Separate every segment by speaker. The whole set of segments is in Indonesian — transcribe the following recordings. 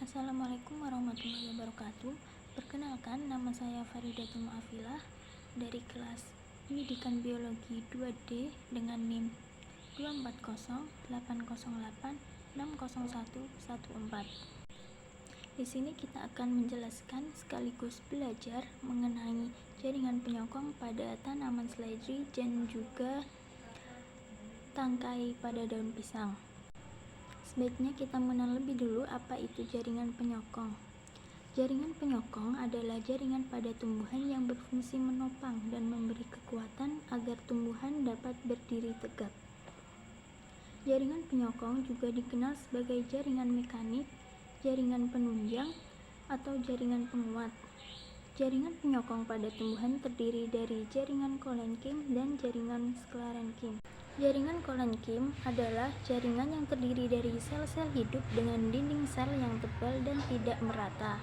Speaker 1: Assalamualaikum warahmatullahi wabarakatuh. Perkenalkan, nama saya Faridatul Mu'afilah dari kelas Pendidikan Biologi 2D dengan NIM 24080860114. Di sini kita akan menjelaskan sekaligus belajar mengenai jaringan penyokong pada tanaman seledri dan juga tangkai pada daun pisang. Sebaiknya kita mengenal lebih dulu apa itu jaringan penyokong. Jaringan penyokong adalah jaringan pada tumbuhan yang berfungsi menopang dan memberi kekuatan agar tumbuhan dapat berdiri tegak. Jaringan penyokong juga dikenal sebagai jaringan mekanik, jaringan penunjang, atau jaringan penguat. Jaringan penyokong pada tumbuhan terdiri dari jaringan kolenkim dan jaringan sklerenkim. Jaringan kolenkim adalah jaringan yang terdiri dari sel-sel hidup dengan dinding sel yang tebal dan tidak merata.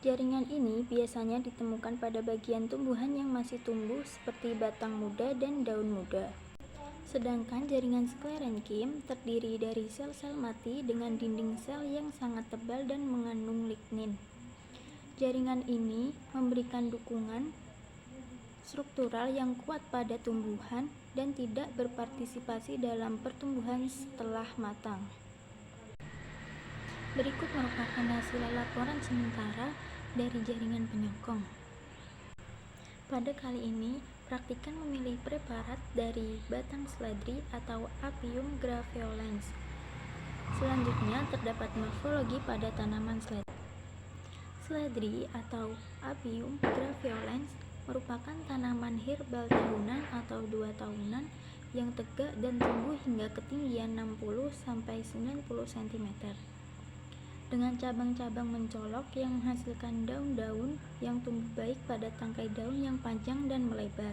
Speaker 1: Jaringan ini biasanya ditemukan pada bagian tumbuhan yang masih tumbuh seperti batang muda dan daun muda. Sedangkan jaringan sklerenkim terdiri dari sel-sel mati dengan dinding sel yang sangat tebal dan mengandung lignin. Jaringan ini memberikan dukungan struktural yang kuat pada tumbuhan dan tidak berpartisipasi dalam pertumbuhan setelah matang. Berikut merupakan hasil laporan sementara dari jaringan penyokong. Pada kali ini, praktikan memilih preparat dari batang seledri atau Apium graveolens. Selanjutnya terdapat morfologi pada tanaman seledri. Seledri atau Apium graveolens merupakan tanaman herbal tahunan atau 2 tahunan yang tegak dan tumbuh hingga ketinggian 60-90 cm. Dengan cabang-cabang mencolok yang menghasilkan daun-daun yang tumbuh baik pada tangkai daun yang panjang dan melebar.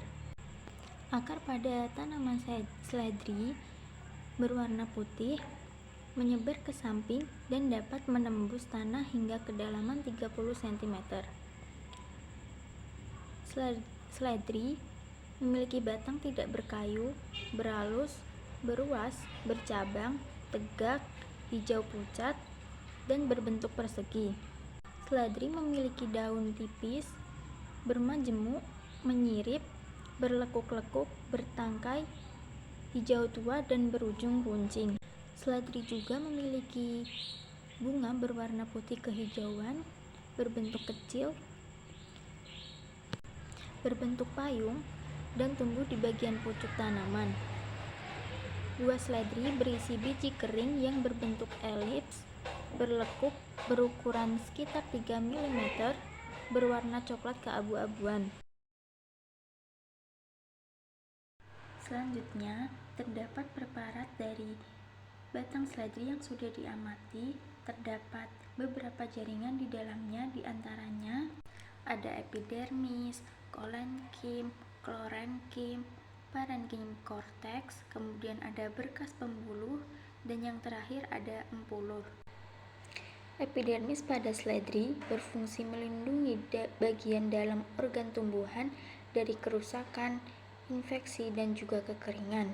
Speaker 1: Akar pada tanaman seledri berwarna putih, menyebar ke samping dan dapat menembus tanah hingga kedalaman 30 cm. Seledri memiliki batang tidak berkayu, beralus, beruas, bercabang, tegak, hijau pucat, dan berbentuk persegi. Seledri memiliki daun tipis, bermajemuk, menyirip, berlekuk-lekuk, bertangkai, hijau tua dan berujung runcing. Seledri juga memiliki bunga berwarna putih kehijauan, berbentuk kecil, berbentuk payung, dan tumbuh di bagian pucuk tanaman. Buah seledri berisi biji kering yang berbentuk elips, berlekuk, berukuran sekitar 3 mm, berwarna coklat keabu-abuan. Selanjutnya, terdapat preparat dari batang seledri yang sudah diamati. Terdapat beberapa jaringan di dalamnya, diantaranya ada epidermis, kolenkim, klorenkim, parenkim korteks, kemudian ada berkas pembuluh, dan yang terakhir ada empulur. Epidermis pada seledri berfungsi melindungi bagian dalam organ tumbuhan dari kerusakan, infeksi, dan juga kekeringan.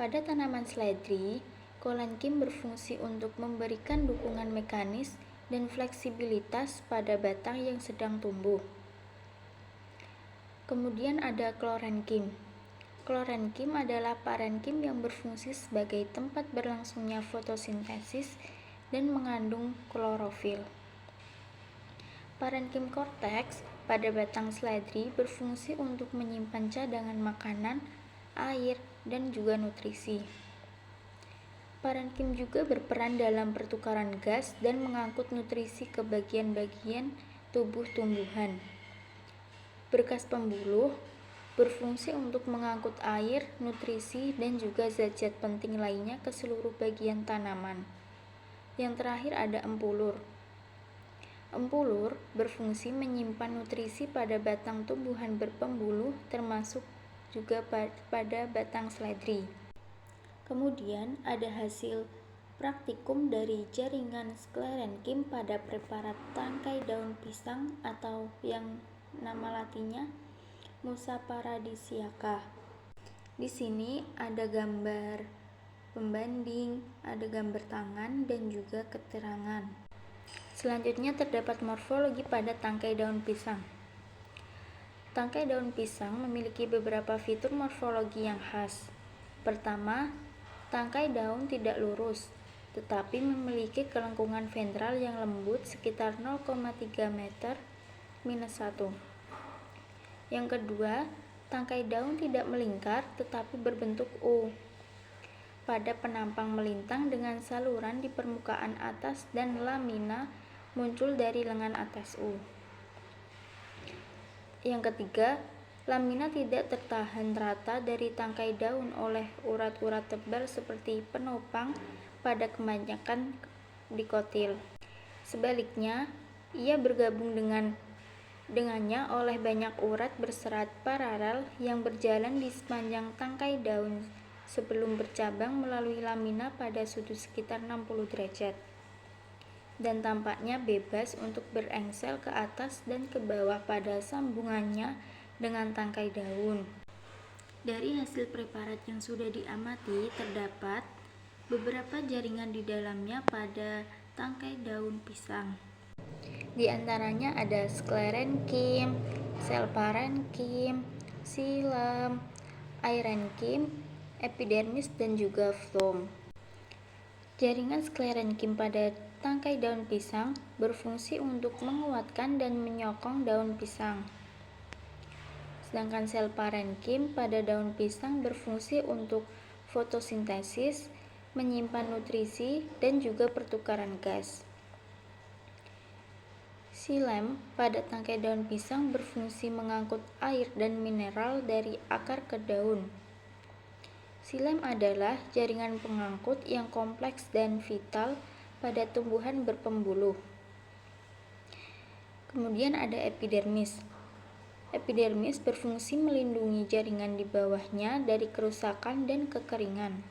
Speaker 1: Pada tanaman seledri, kolenkim berfungsi untuk memberikan dukungan mekanis dan fleksibilitas pada batang yang sedang tumbuh. Kemudian ada klorenkim. Klorenkim adalah parenkim yang berfungsi sebagai tempat berlangsungnya fotosintesis dan mengandung klorofil. Parenkim korteks pada batang seledri berfungsi untuk menyimpan cadangan makanan, air, dan juga nutrisi. Parenkim juga berperan dalam pertukaran gas dan mengangkut nutrisi ke bagian-bagian tubuh tumbuhan. Berkas pembuluh berfungsi untuk mengangkut air, nutrisi, dan juga zat-zat penting lainnya ke seluruh bagian tanaman. Yang terakhir ada empulur. Empulur berfungsi menyimpan nutrisi pada batang tumbuhan berpembuluh, termasuk juga pada batang seledri. Kemudian ada hasil praktikum dari jaringan sklerenkim pada preparat tangkai daun pisang atau yang nama latinnya Musa paradisiaca. Di sini ada gambar pembanding, ada gambar tangan, dan juga keterangan. Selanjutnya terdapat morfologi pada tangkai daun pisang. Tangkai daun pisang memiliki beberapa fitur morfologi yang khas. Pertama, tangkai daun tidak lurus, tetapi memiliki kelengkungan ventral yang lembut sekitar 0,3 meter -1. Yang kedua, tangkai daun tidak melingkar tetapi berbentuk U pada penampang melintang dengan saluran di permukaan atas dan lamina muncul dari lengan atas U. Yang ketiga, lamina tidak tertahan rata dari tangkai daun oleh urat-urat tebal seperti penopang pada kebanyakan dikotil. Sebaliknya, ia bergabung dengannya oleh banyak urat berserat paralel yang berjalan di sepanjang tangkai daun sebelum bercabang melalui lamina pada sudut sekitar 60 derajat dan tampaknya bebas untuk berengsel ke atas dan ke bawah pada sambungannya dengan tangkai daun. Dari hasil preparat yang sudah diamati, terdapat beberapa jaringan di dalamnya pada tangkai daun pisang. Di antaranya ada sklerenkim, sel parenkim, xilem, airenkim, epidermis, dan juga phloem. Jaringan sklerenkim pada tangkai daun pisang berfungsi untuk menguatkan dan menyokong daun pisang. Sedangkan sel parenkim pada daun pisang berfungsi untuk fotosintesis, menyimpan nutrisi, dan juga pertukaran gas. Xilem pada tangkai daun pisang berfungsi mengangkut air dan mineral dari akar ke daun. Xilem adalah jaringan pengangkut yang kompleks dan vital pada tumbuhan berpembuluh. Kemudian ada epidermis. Epidermis berfungsi melindungi jaringan di bawahnya dari kerusakan dan kekeringan.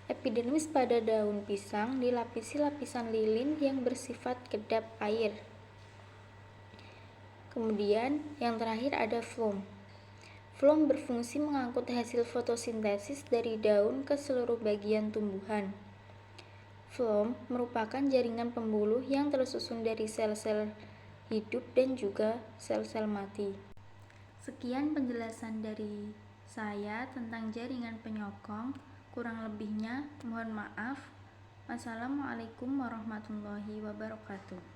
Speaker 1: Epidermis pada daun pisang dilapisi lapisan lilin yang bersifat kedap air. Kemudian yang terakhir ada phloem. Phloem berfungsi mengangkut hasil fotosintesis dari daun ke seluruh bagian tumbuhan. Phloem merupakan jaringan pembuluh yang tersusun dari sel-sel hidup dan juga sel-sel mati. Sekian penjelasan dari saya tentang jaringan penyokong. Kurang lebihnya mohon maaf. Wassalamualaikum warahmatullahi wabarakatuh.